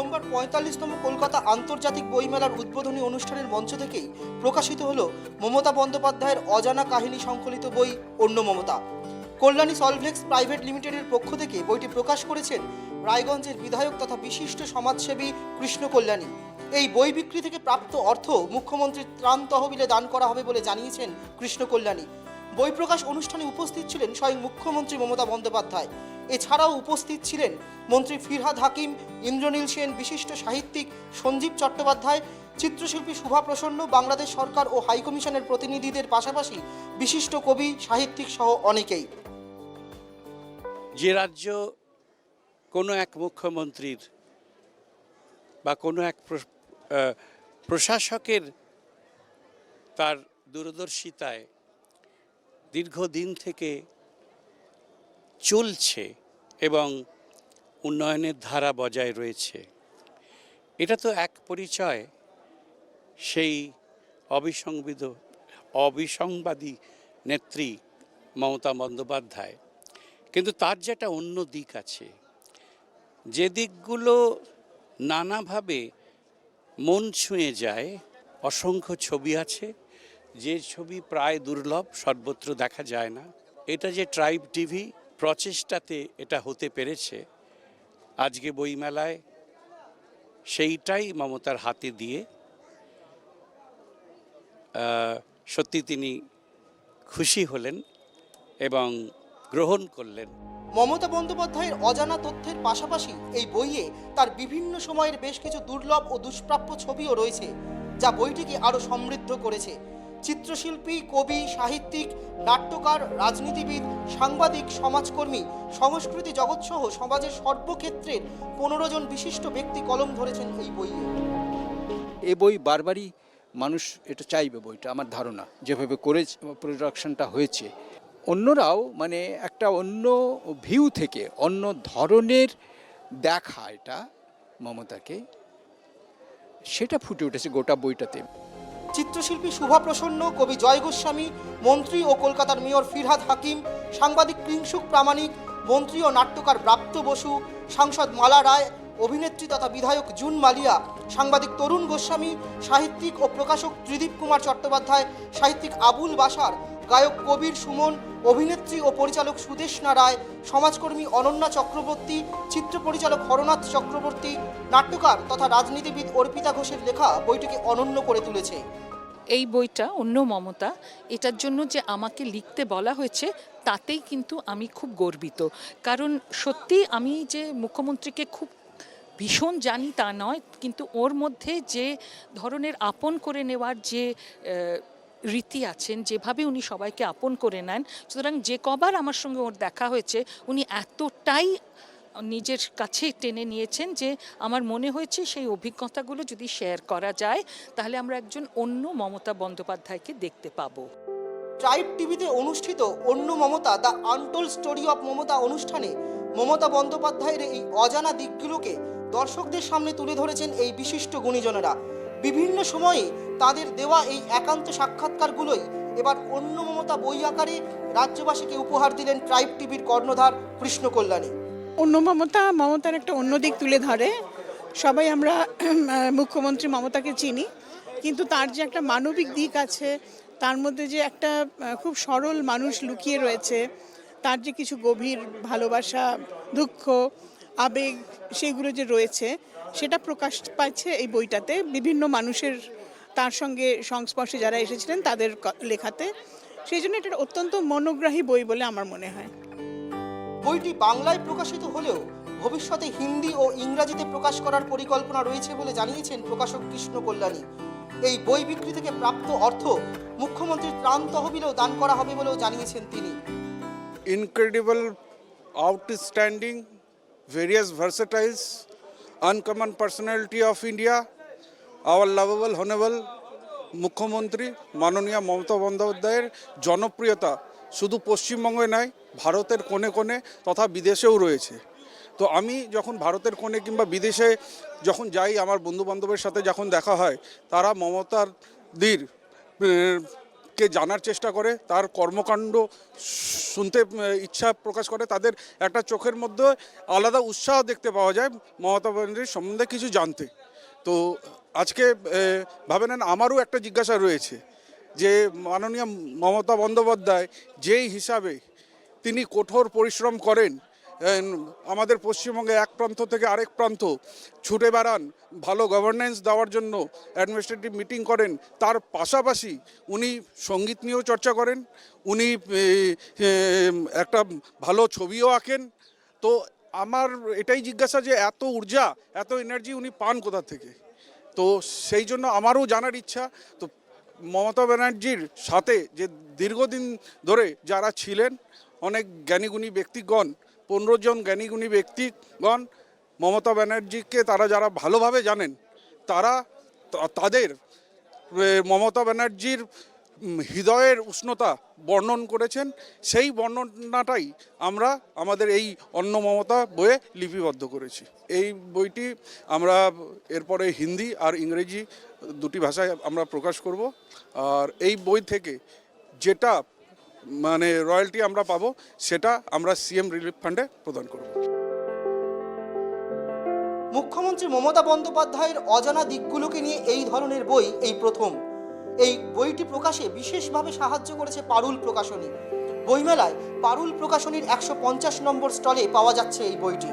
সোমবার ৪৫তম কলকাতা আন্তর্জাতিক বইমেলার উদ্বোধনী অনুষ্ঠানের মঞ্চ থেকেই প্রকাশিত হল মমতা বন্দ্যোপাধ্যায়ের অজানা কাহিনী সংকলিত বই অন্য মমতা। কল্যাণী সলভ্লেক্স প্রাইভেট লিমিটেডের পক্ষ থেকে বইটি প্রকাশ করেছেন রায়গঞ্জের বিধায়ক তথা বিশিষ্ট সমাজসেবী কৃষ্ণ কল্যাণী। এই বই বিক্রি থেকে প্রাপ্ত অর্থ মুখ্যমন্ত্রীর ত্রাণ তহবিলে দান করা হবে বলে জানিয়েছেন কৃষ্ণ কল্যাণী। বই প্রকাশ অনুষ্ঠানে উপস্থিত ছিলেন স্বয়ং মুখ্যমন্ত্রী মমতা বন্দ্যোপাধ্যায়। এছাড়াও উপস্থিত ছিলেন মন্ত্রী ফিরহাদ হাকিম, ইন্দ্রনীল সেন, বিশিষ্ট সাহিত্যিক সঞ্জীব চট্টোপাধ্যায়, চিত্রশিল্পী শুভা প্রসন্ন, বাংলাদেশ সরকার ও হাইকমিশনের প্রতিনিধিদের পাশাপাশি বিশিষ্ট কবি, সাহিত্যিক সহ অনেকেই। যে রাজ্য কোনো এক মুখ্যমন্ত্রীর বা কোনো এক প্রশাসকের তার দূরদর্শিতায় দীর্ঘদিন থেকে চলছে এবং উন্নয়নের ধারা বজায় রয়েছে, এটা তো এক পরিচয় সেই অবিসংবাদী নেত্রী মমতা বন্দ্যোপাধ্যায়। কিন্তু তার যেটা অন্য দিক আছে, যে দিকগুলো নানাভাবে মন ছুঁয়ে যায়। অসংখ্য ছবি আছে, যে ছবি প্রায় দুর্লভ, সর্বত্র দেখা যায় না। এটা যে ট্রাইব টিভি প্রচেষ্টাতে এটা হতে পেরেছে, আজকে বইমেলায় সেইটাই মমতার হাতে দিয়ে সত্যি তিনি খুশি হলেন এবং গ্রহণ করলেন। মমতা বন্দ্যোপাধ্যায়ের অজানা তথ্যের পাশাপাশি এই বইয়ে তার বিভিন্ন সময়ের বেশ কিছু দুর্লভ ও দুষ্প্রাপ্য ছবিও রয়েছে, যা বইটিকে আরও সমৃদ্ধ করেছে। চিত্রশিল্পী, কবি, সাহিত্যিক, নাট্যকার, রাজনীতিবিদ, সাংবাদিক, সমাজকর্মী, সংস্কৃতি জগৎসহ সমাজের সর্বক্ষেত্রের 15 জন বিশিষ্ট ব্যক্তি কলম ধরেছেন এই বইয়ে। এই বই বারবারই মানুষ এটা চাইবে, বইটা আমার ধারণা যেভাবে করে প্রোডাকশনটা হয়েছে। অন্যরাও মানে একটা অন্য ভিউ থেকে অন্য ধরনের দেখা এটা মমতাকে, সেটা ফুটে উঠেছে গোটা বইটাতে। চিত্রশিল্পী শুভা প্রসন্ন, কবি জয় গোস্বামী, মন্ত্রী ও কলকাতার মেয়র ফিরহাদ হাকিম, সাংবাদিক কিংসুক প্রামাণিক, মন্ত্রী ও নাট্যকার ব্রাত্য বসু, সাংসদ মালা রায়, অভিনেত্রী তথা বিধায়ক জুন মালিয়া, সাংবাদিক তরুণ গোস্বামী, সাহিত্যিক ও প্রকাশক ত্রিদীপ কুমার চট্টোপাধ্যায়, সাহিত্যিক আবুল বাসার, গায়ক কবির সুমন, অভিনেত্রী ও পরিচালক সুদেষ্ণা রায়, সমাজকর্মী অনন্যা চক্রবর্তী, চিত্র পরিচালক হরনাথ চক্রবর্তী, নাট্যকার তথা রাজনীতিবিদ অর্পিতা ঘোষের লেখা বইটিকে অনন্য করে তুলেছে। এই বইটা অন্য মমতা, এটার জন্য যে আমাকে লিখতে বলা হয়েছে তাতেই কিন্তু আমি খুব গর্বিত। কারণ সত্যি আমি যে মুখ্যমন্ত্রীকে খুব ভীষণ জানি তা নয়, কিন্তু ওর মধ্যে যে ধরনের আপন করে নেওয়ার যে রীতি আছেন, যেভাবে উনি সবাইকে আপন করে নেন, সুতরাং যে কবার আমার সঙ্গে ওর দেখা হয়েছে উনি এতটাই নিজের কাছে টেনে নিয়েছেন যে আমার মনে হয়েছে সেই অভিজ্ঞতাগুলো যদি শেয়ার করা যায় তাহলে আমরা একজন অন্য মমতা বন্দ্যোপাধ্যায়কে দেখতে পাবো। ট্রাইব টিভিতে অনুষ্ঠিত অন্য Mamata the untold story of Mamata অনুষ্ঠানে মমতা বন্দ্যোপাধ্যায়ের এই অজানা দিকগুলোকে দর্শকদের সামনে তুলে ধরেছেন এই বিশিষ্ট গুণীজনেরা। বিভিন্ন সময়ে তাদের দেওয়া এই একান্ত সাক্ষাৎকারগুলোই এবার অন্য মমতা বই আকারে রাজ্যবাসীকে উপহার দিলেন ট্রাইব টিভির কর্ণধার কৃষ্ণ কল্যাণী। অন্য মমতার একটা অন্য দিক তুলে ধরে। সবাই আমরা মুখ্যমন্ত্রী মমতাকে চিনি, কিন্তু তার যে একটা মানবিক দিক আছে, তার মধ্যে যে একটা খুব সরল মানুষ লুকিয়ে রয়েছে, তার যে কিছু গভীর ভালোবাসা, দুঃখ, আবেগ সেগুলো যে রয়েছে, সেটা প্রকাশ পাচ্ছে এই বইটাতে। বিভিন্ন মানুষের তার সঙ্গে সংস্পর্শে যারা এসেছিলেন তাদের লেখাতে, সেই জন্য এটা অত্যন্ত মনোগ্রাহী বই বলে আমার মনে হয়। বইটি বাংলায় প্রকাশিত হলেও ভবিষ্যতে হিন্দি ও ইংরাজিতে প্রকাশ করার পরিকল্পনা রয়েছে বলে জানিয়েছেন প্রকাশক কৃষ্ণ কল্যাণী। এই বই বিক্রি থেকে প্রাপ্ত অর্থ মুখ্যমন্ত্রীর ত্রাণ তহবিলেও দান করা হবে বলেও জানিয়েছেন তিনি। Incredible, outstanding, various versatiles, uncommon personality of India, our lovable, honorable মুখ্যমন্ত্রী মাননীয় মমতা বন্দ্যোপাধ্যায়ের জনপ্রিয়তা শুধু পশ্চিমবঙ্গে নয়, ভারতের কোণে কোণে তথা বিদেশেও রয়েছে। তো আমি যখন ভারতের কোণে কিংবা বিদেশে যখন যাই, আমার বন্ধুবান্ধবের সাথে যখন দেখা হয়, তারা মমতাদির কে জানার চেষ্টা করে, তার কর্মকাণ্ড শুনতে ইচ্ছা প্রকাশ করে, তাদের একটা চোখের মধ্যে আলাদা উৎসাহ দেখতে পাওয়া যায় মমতা ব্যানার্জির সম্বন্ধে কিছু জানতে। তো আজকে ভাবে নেন আমারও একটা জিজ্ঞাসা রয়েছে যে মাননীয় মমতা বন্দ্যোপাধ্যায় যেই হিসাবে তিনি কঠোর পরিশ্রম করেন, আমাদের পশ্চিমবঙ্গে এক প্রান্ত থেকে আরেক প্রান্ত ছুটে বেড়ান, ভালো গভর্নেন্স দেওয়ার জন্য অ্যাডমিনিস্ট্রেটিভ মিটিং করেন, তার পাশাপাশি উনি সঙ্গীত নিয়েও চর্চা করেন, উনি একটা ভালো ছবিও আঁকেন। তো আমার এটাই জিজ্ঞাসা যে এত ঊর্জা, এত এনার্জি উনি পান কোথা থেকে? তো সেই জন্য আমারও জানার ইচ্ছা। তো মমতা ব্যানার্জির সাথে যে দীর্ঘদিন ধরে যারা ছিলেন অনেক জ্ঞানীগুণী ব্যক্তিগণ, 15 জন জ্ঞানীগুণী ব্যক্তিগণ মমতা ব্যানার্জিকে তারা যারা ভালোভাবে জানেন, তারা তাদের মমতা ব্যানার্জির হৃদয়ের উষ্ণতা বর্ণন করেছেন। সেই বর্ণনাটাই আমরা আমাদের এই অন্ন মমতা বইয়ে লিপিবদ্ধ করেছি। এই বইটি আমরা এরপরে হিন্দি আর ইংরেজি দুটি ভাষায় আমরা প্রকাশ করব। আর এই বই থেকে যেটা মানে রয়্যালটি আমরা পাবো সেটা আমরা সিএম রিলিফ ফান্ডে প্রদান করব। মুখ্যমন্ত্রী মমতা বন্দ্যোপাধ্যায়ের অজানা দিকগুলোকে নিয়ে এই ধরনের বই এই প্রথম। এই বইটি প্রকাশে বিশেষভাবে সাহায্য করেছে পারুল প্রকাশনী। বইমেলায় পারুল প্রকাশনীর 150 নম্বর স্টলে পাওয়া যাচ্ছে এই বইটি।